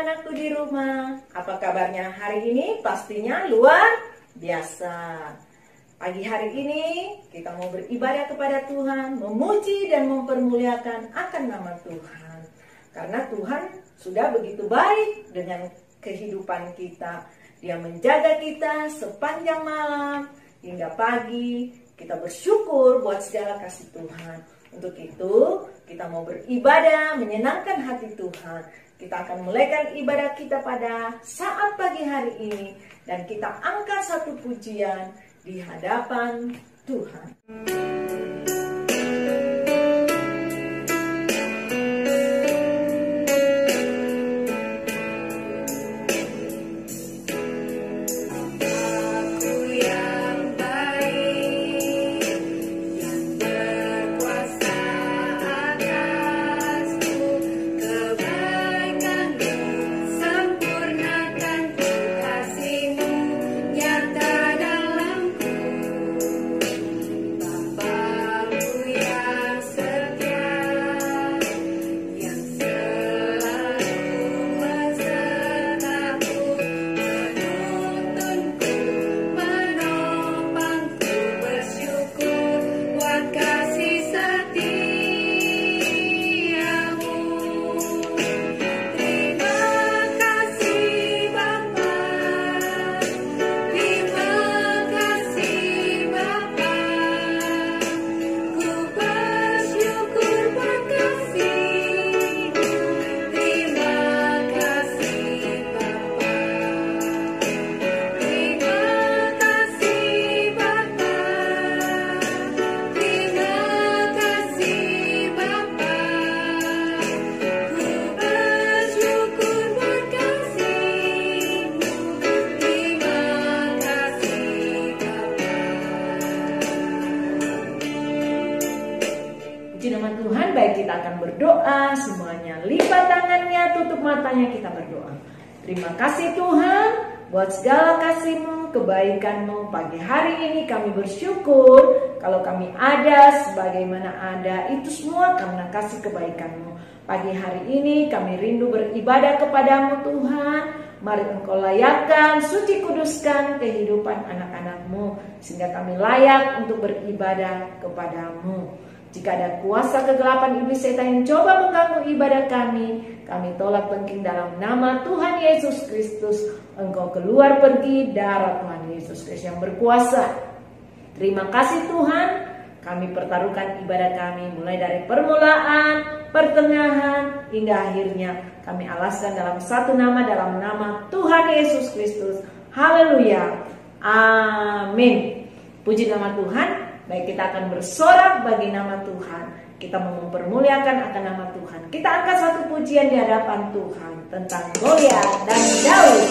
anak-anakku di rumah. Apa kabarnya hari ini? Pastinya luar biasa. Pagi hari ini kita mau beribadah kepada Tuhan, memuji dan mempermuliakan akan nama Tuhan. Karena Tuhan sudah begitu baik dengan kehidupan kita. Dia menjaga kita sepanjang malam hingga pagi. Kita bersyukur buat segala kasih Tuhan. Untuk itu, kita mau beribadah, menyenangkan hati Tuhan. Kita akan mulaikan ibadah kita pada saat pagi hari ini. Dan kita angkat satu pujian di hadapan Tuhan. Kita akan berdoa, semuanya lipat tangannya, tutup matanya, kita berdoa. Terima kasih Tuhan buat segala kasih-Mu, kebaikan-Mu. Pagi hari ini kami bersyukur kalau kami ada sebagaimana ada, itu semua karena kasih kebaikan-Mu. Pagi hari ini kami rindu beribadah kepadamu Tuhan. Mari Engkau layakkan, suci kuduskan kehidupan anak-anak-Mu, sehingga kami layak untuk beribadah kepadamu. Jika ada kuasa kegelapan iblis setan yang coba mengganggu ibadah kami tolak bengking dalam nama Tuhan Yesus Kristus. Engkau keluar pergi, darah Tuhan Yesus Kristus yang berkuasa. Terima kasih Tuhan, kami pertaruhkan ibadah kami mulai dari permulaan, pertengahan, hingga akhirnya. Kami alaskan dalam satu nama, dalam nama Tuhan Yesus Kristus. Haleluya. Amin. Puji nama Tuhan. Baik, kita akan bersorak bagi nama Tuhan. Kita mau mempermuliakan akan nama Tuhan. Kita angkat satu pujian di hadapan Tuhan tentang Goliat dan Daud.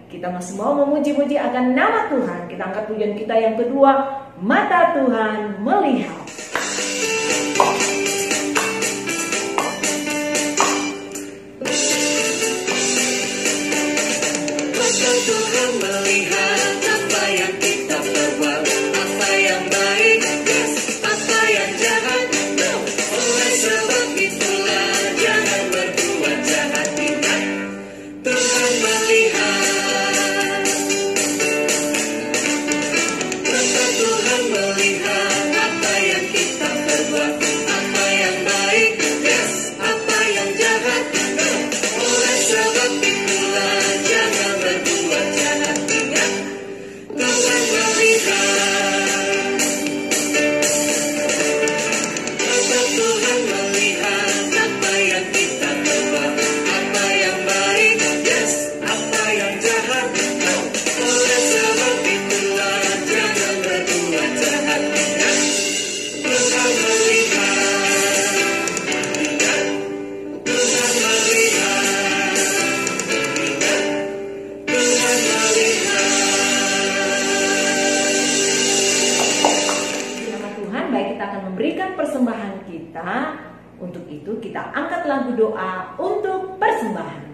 Kita masih mau memuji-muji akan nama Tuhan. Kita angkat pujian kita yang kedua, mata Tuhan melihat. Mata Tuhan melihat apa yang kita Untuk itu kita angkat lagu doa untuk persembahan.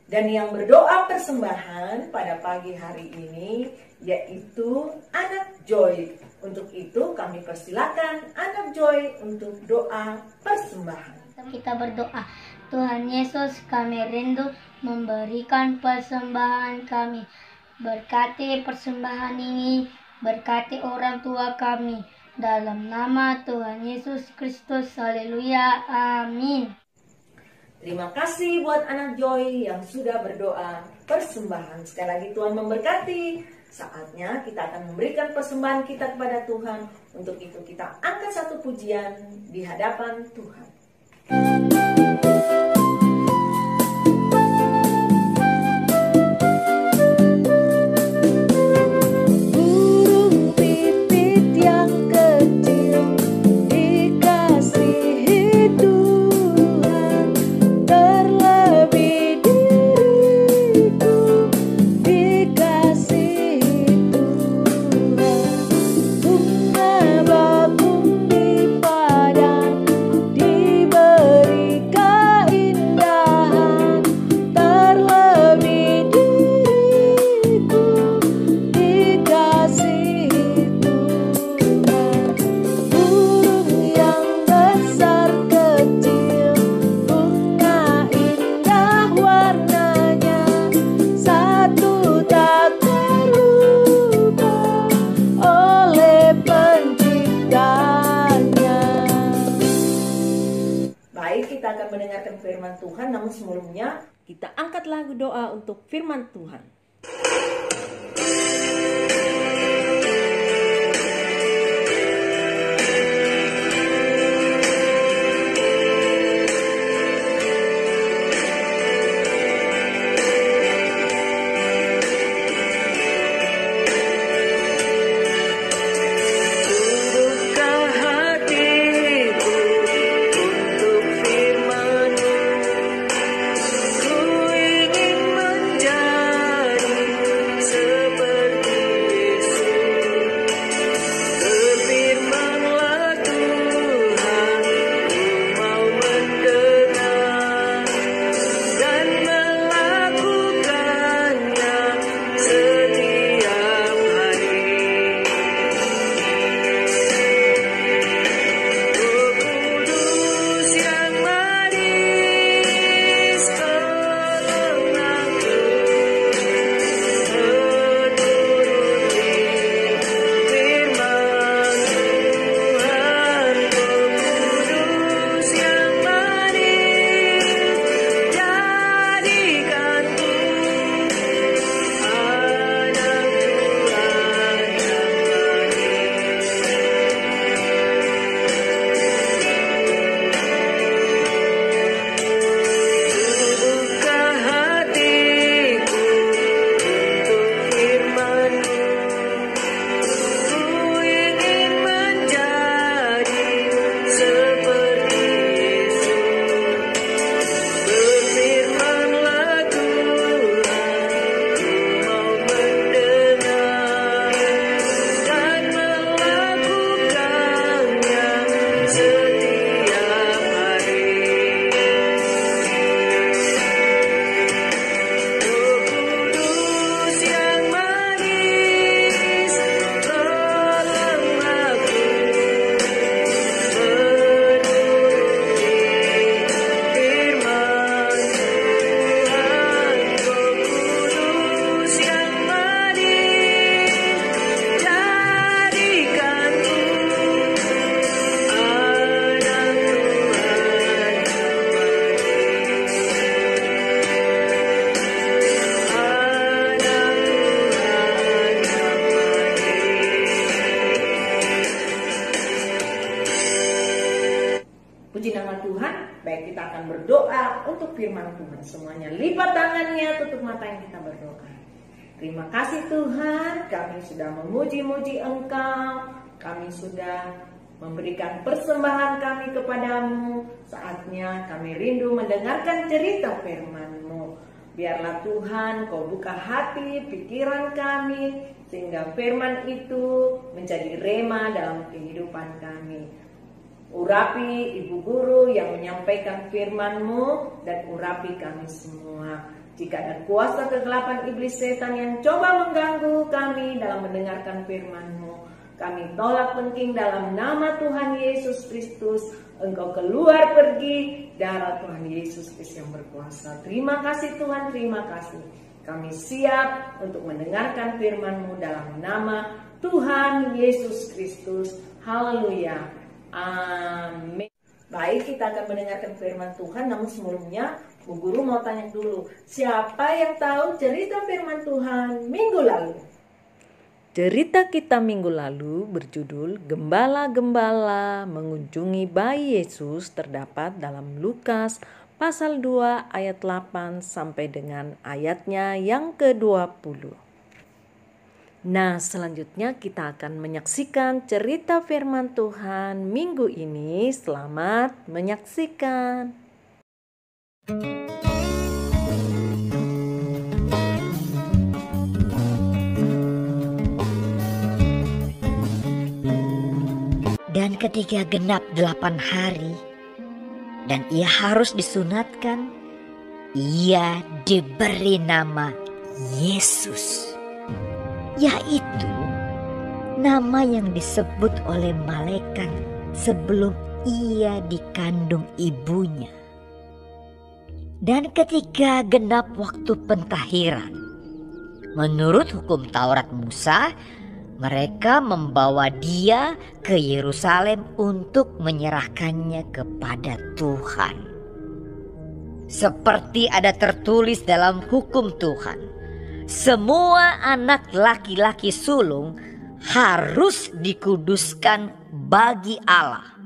Dan yang berdoa persembahan pada pagi hari ini yaitu anak Joy. Untuk itu kami persilakan anak Joy untuk doa persembahan. Kita berdoa. Tuhan Yesus, kami rindu memberikan persembahan kami. Berkati persembahan ini, berkati orang tua kami. Dalam nama Tuhan Yesus Kristus, haleluya, amin. Terima kasih buat anak Joy yang sudah berdoa persembahan. Sekali lagi Tuhan memberkati. Saatnya kita akan memberikan persembahan kita kepada Tuhan. Untuk itu kita angkat satu pujian di hadapan Tuhan. Kita akan mendengarkan firman Tuhan, namun sebelumnya kita angkat lagu doa untuk firman Tuhan. Seperti memuji nama Tuhan, baik kita akan berdoa untuk firman Tuhan. Semuanya lipat tangannya, tutup mata yang kita berdoa. Terima kasih Tuhan, kami sudah memuji-muji Engkau, kami sudah memberikan persembahan kami kepadamu. Saatnya kami rindu mendengarkan cerita firman-Mu. Biarlah Tuhan Kau buka hati, pikiran kami, sehingga firman itu menjadi rema dalam kehidupan kami. Urapi Ibu Guru yang menyampaikan firman-Mu, dan urapi kami semua. Jika ada kuasa kegelapan iblis setan yang coba mengganggu kami dalam mendengarkan firman-Mu, kami tolak penting dalam nama Tuhan Yesus Kristus. Engkau keluar pergi, darah Tuhan Yesus Kristus yang berkuasa. Terima kasih Tuhan, terima kasih. Kami siap untuk mendengarkan firman-Mu dalam nama Tuhan Yesus Kristus. Haleluya. Amin. Baik, kita akan mendengarkan firman Tuhan. Namun sebelumnya, Bu Guru mau tanya dulu, siapa yang tahu cerita firman Tuhan minggu lalu? Cerita kita minggu lalu berjudul Gembala-Gembala Mengunjungi Bayi Yesus, terdapat dalam Lukas pasal 2 ayat 8 sampai dengan ayatnya yang ke-20. Nah, selanjutnya kita akan menyaksikan cerita firman Tuhan minggu ini. Selamat menyaksikan. Dan ketika genap 8 hari dan ia harus disunatkan, ia diberi nama Yesus, yaitu nama yang disebut oleh malaikat sebelum ia dikandung ibunya. Dan ketika genap waktu pentahiran, menurut hukum Taurat Musa, mereka membawa dia ke Yerusalem untuk menyerahkannya kepada Tuhan. Seperti ada tertulis dalam hukum Tuhan, semua anak laki-laki sulung harus dikuduskan bagi Allah.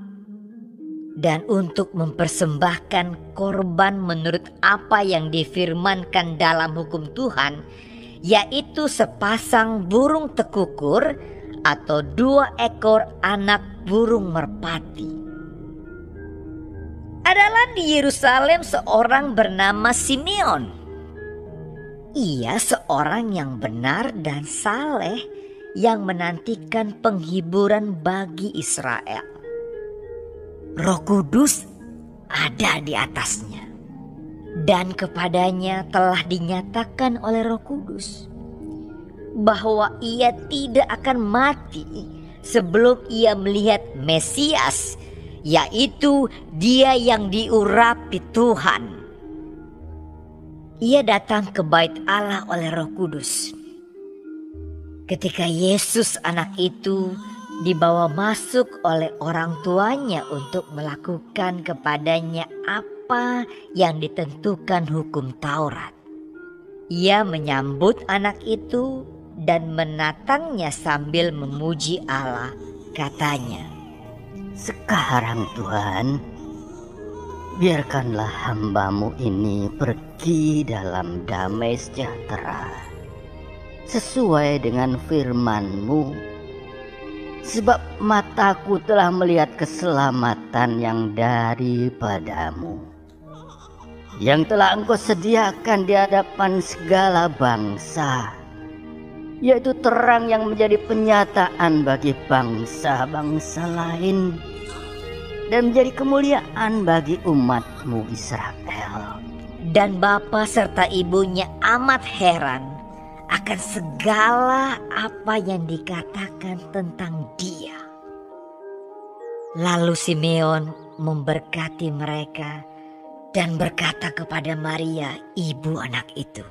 Dan untuk mempersembahkan korban menurut apa yang difirmankan dalam hukum Tuhan, yaitu sepasang burung tekukur atau 2 ekor anak burung merpati. Adalah di Yerusalem seorang bernama Simeon. Ia seorang yang benar dan saleh yang menantikan penghiburan bagi Israel. Roh Kudus ada di atasnya, dan kepadanya telah dinyatakan oleh Roh Kudus bahwa ia tidak akan mati sebelum ia melihat Mesias, yaitu Dia yang diurapi Tuhan. Ia datang ke bait Allah oleh Roh Kudus. Ketika Yesus anak itu dibawa masuk oleh orang tuanya untuk melakukan kepadanya apa yang ditentukan hukum Taurat, ia menyambut anak itu dan menatangnya sambil memuji Allah. Katanya, "Sekarang Tuhan, biarkanlah hamba-Mu ini pergi dalam damai sejahtera, sesuai dengan firman-Mu. Sebab mataku telah melihat keselamatan yang daripada-Mu, yang telah Engkau sediakan di hadapan segala bangsa, yaitu terang yang menjadi penyataan bagi bangsa-bangsa lain, dan menjadi kemuliaan bagi umat-Mu Israel." Dan bapa serta ibunya amat heran akan segala apa yang dikatakan tentang dia. Lalu Simeon memberkati mereka dan berkata kepada Maria, ibu anak itu,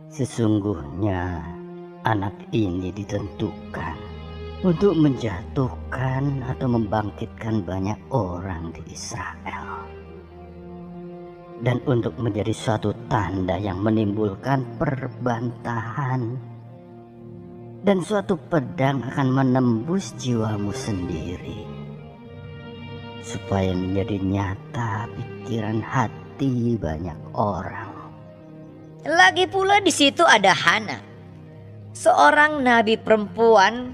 "Sesungguhnya anak ini ditentukan untuk menjatuhkan atau membangkitkan banyak orang di Israel, dan untuk menjadi suatu tanda yang menimbulkan perbantahan, dan suatu pedang akan menembus jiwamu sendiri, supaya menjadi nyata pikiran hati banyak orang. Lagi pula di situ ada Hana, seorang nabi perempuan,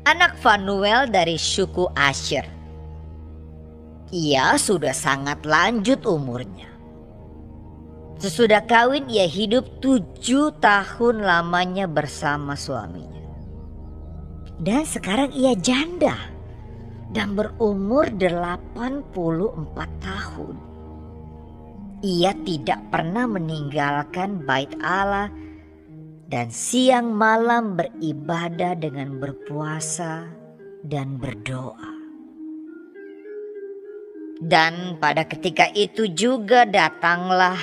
anak Fanuel dari suku Asher. Ia sudah sangat lanjut umurnya. Sesudah kawin ia hidup 7 tahun lamanya bersama suaminya. Dan sekarang ia janda dan berumur 84 tahun. Ia tidak pernah meninggalkan bait Allah dan siang malam beribadah dengan berpuasa dan berdoa. Dan pada ketika itu juga datanglah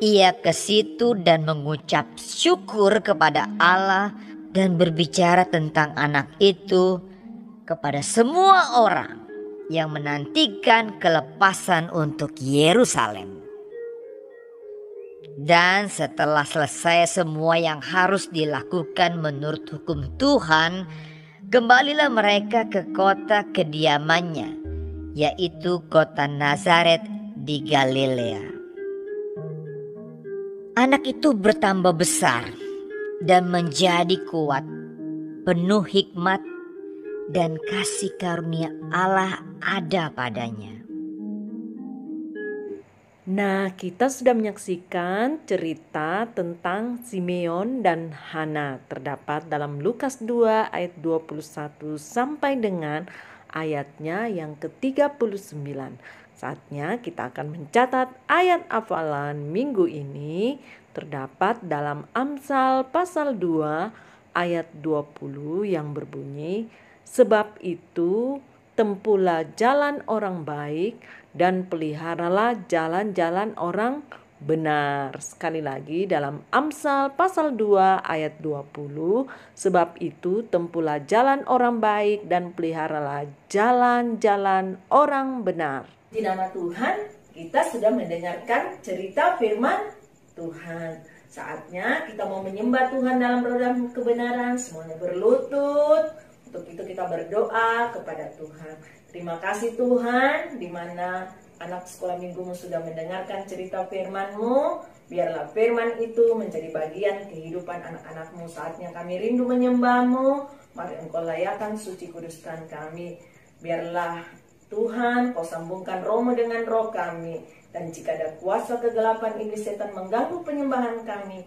ia ke situ dan mengucap syukur kepada Allah dan berbicara tentang anak itu kepada semua orang yang menantikan kelepasan untuk Yerusalem. Dan setelah selesai semua yang harus dilakukan menurut hukum Tuhan, kembalilah mereka ke kota kediamannya, yaitu kota Nazaret di Galilea. Anak itu bertambah besar dan menjadi kuat, penuh hikmat dan kasih karunia Allah ada padanya. Nah, kita sudah menyaksikan cerita tentang Simeon dan Hana terdapat dalam Lukas 2 ayat 21 sampai dengan ayatnya yang ke-39. Saatnya kita akan mencatat ayat hafalan minggu ini terdapat dalam Amsal pasal 2 ayat 20 yang berbunyi, "Sebab itu tempuhlah jalan orang baik dan peliharalah jalan-jalan orang benar." Sekali lagi dalam Amsal pasal 2 ayat 20, "Sebab itu tempuhlah jalan orang baik dan peliharalah jalan-jalan orang benar." Di nama Tuhan, kita sudah mendengarkan cerita firman Tuhan. Saatnya kita mau menyembah Tuhan dalam program kebenaran, semuanya berlutut. Untuk itu kita berdoa kepada Tuhan. Terima kasih Tuhan, di mana anak sekolah minggumu sudah mendengarkan cerita firman-Mu. Biarlah firman itu menjadi bagian kehidupan anak-anak-Mu. Saatnya kami rindu menyembah-Mu. Mari Engkau layakan, suci kuduskan kami. Biarlah Tuhan, Kau sambungkan rohmu dengan roh kami. Dan jika ada kuasa kegelapan iblis setan mengganggu penyembahan kami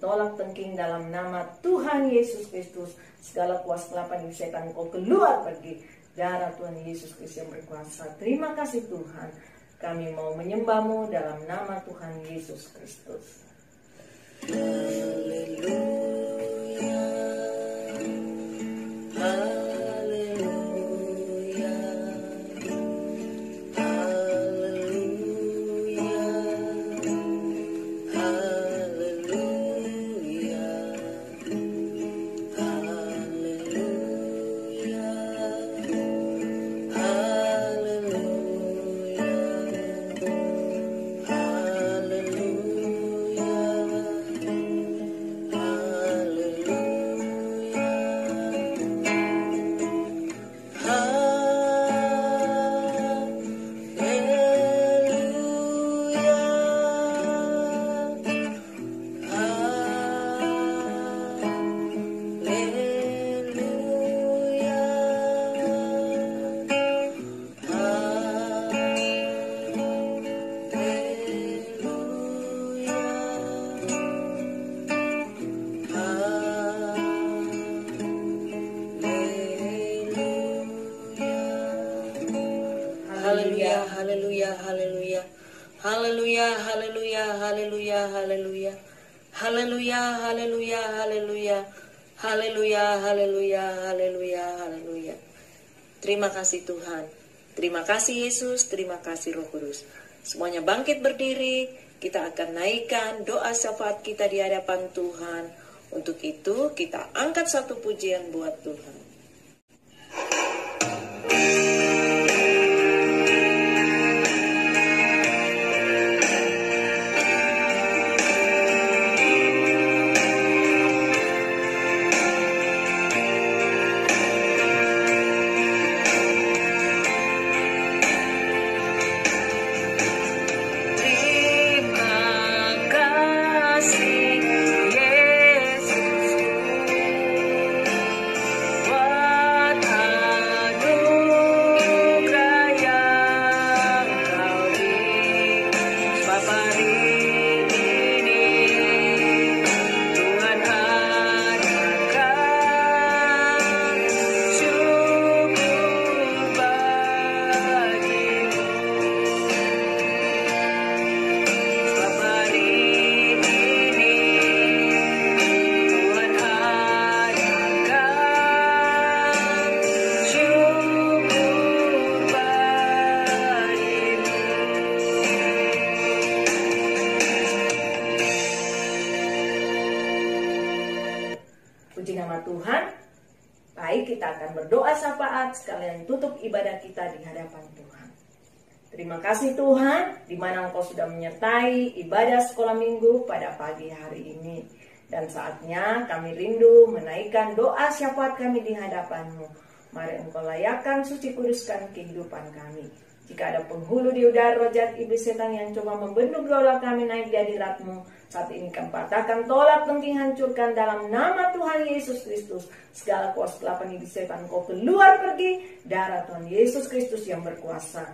tolak tengking dalam nama Tuhan Yesus Kristus. Segala kuasa kegelapan iblis setan Kau keluar pergi. Darah Tuhan Yesus Kristus yang berkuasa. Terima kasih Tuhan. Kami mau menyembah-Mu dalam nama Tuhan Yesus Kristus. Haleluya. Haleluya, haleluya, haleluya, haleluya. Haleluya, haleluya, haleluya. Haleluya, haleluya, haleluya, haleluya. Terima kasih Tuhan. Terima kasih Yesus, terima kasih Roh Kudus. Semuanya bangkit berdiri, kita akan naikkan doa syafaat kita di hadapan Tuhan. Untuk itu kita angkat satu pujian buat Tuhan. Tuhan, baik kita akan berdoa syafaat sekalian tutup ibadah kita di hadapan Tuhan. Terima kasih Tuhan, di mana Engkau sudah menyertai ibadah sekolah minggu pada pagi hari ini. Dan saatnya kami rindu menaikkan doa syafaat kami di hadapan-Mu. Mari Engkau layakkan, suci kuduskan kehidupan kami. Jika ada penghulu di udara roh jahat iblis setan yang coba membendung doa kami naik di hadirat-Mu, saat ini kami patahkan, tolak, penting, hancurkan dalam nama Tuhan Yesus Kristus. Segala kuasa kegelapan iblis setan Engkau keluar pergi, darah Tuhan Yesus Kristus yang berkuasa.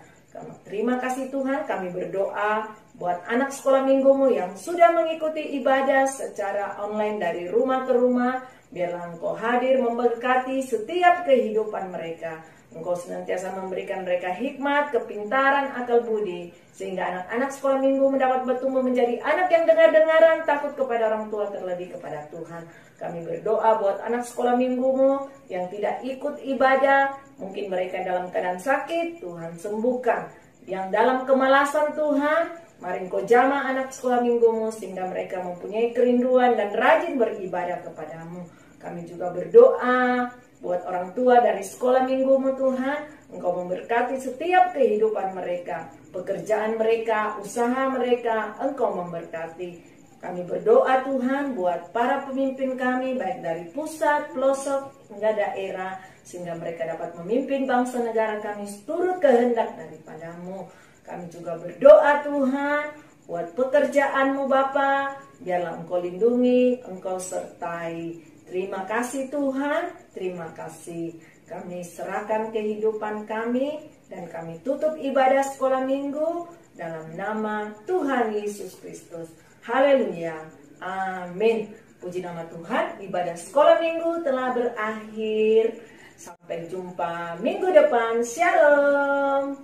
Terima kasih Tuhan, kami berdoa buat anak sekolah minggumu yang sudah mengikuti ibadah secara online dari rumah ke rumah. Biarlah Engkau hadir memberkati setiap kehidupan mereka. Engkau senantiasa memberikan mereka hikmat, kepintaran, akal budi. Sehingga anak-anak sekolah minggu mendapat bertumbuh menjadi anak yang dengar-dengaran, takut kepada orang tua, terlebih kepada Tuhan. Kami berdoa buat anak sekolah minggumu yang tidak ikut ibadah. Mungkin mereka dalam keadaan sakit, Tuhan sembuhkan. Yang dalam kemalasan Tuhan, mari Engkau jamah anak sekolah minggumu sehingga mereka mempunyai kerinduan dan rajin beribadah kepadamu. Kami juga berdoa buat orang tua dari sekolah minggumu Tuhan, Engkau memberkati setiap kehidupan mereka, pekerjaan mereka, usaha mereka, Engkau memberkati. Kami berdoa Tuhan buat para pemimpin kami, baik dari pusat, pelosok, hingga daerah, sehingga mereka dapat memimpin bangsa negara kami seturut kehendak daripada-Mu. Kami juga berdoa Tuhan buat pekerjaan-Mu Bapa, biarlah Engkau lindungi, Engkau sertai. Terima kasih Tuhan, terima kasih. Kami serahkan kehidupan kami dan kami tutup ibadah sekolah minggu dalam nama Tuhan Yesus Kristus. Haleluya, amin. Puji nama Tuhan, ibadah sekolah minggu telah berakhir. Sampai jumpa minggu depan, shalom.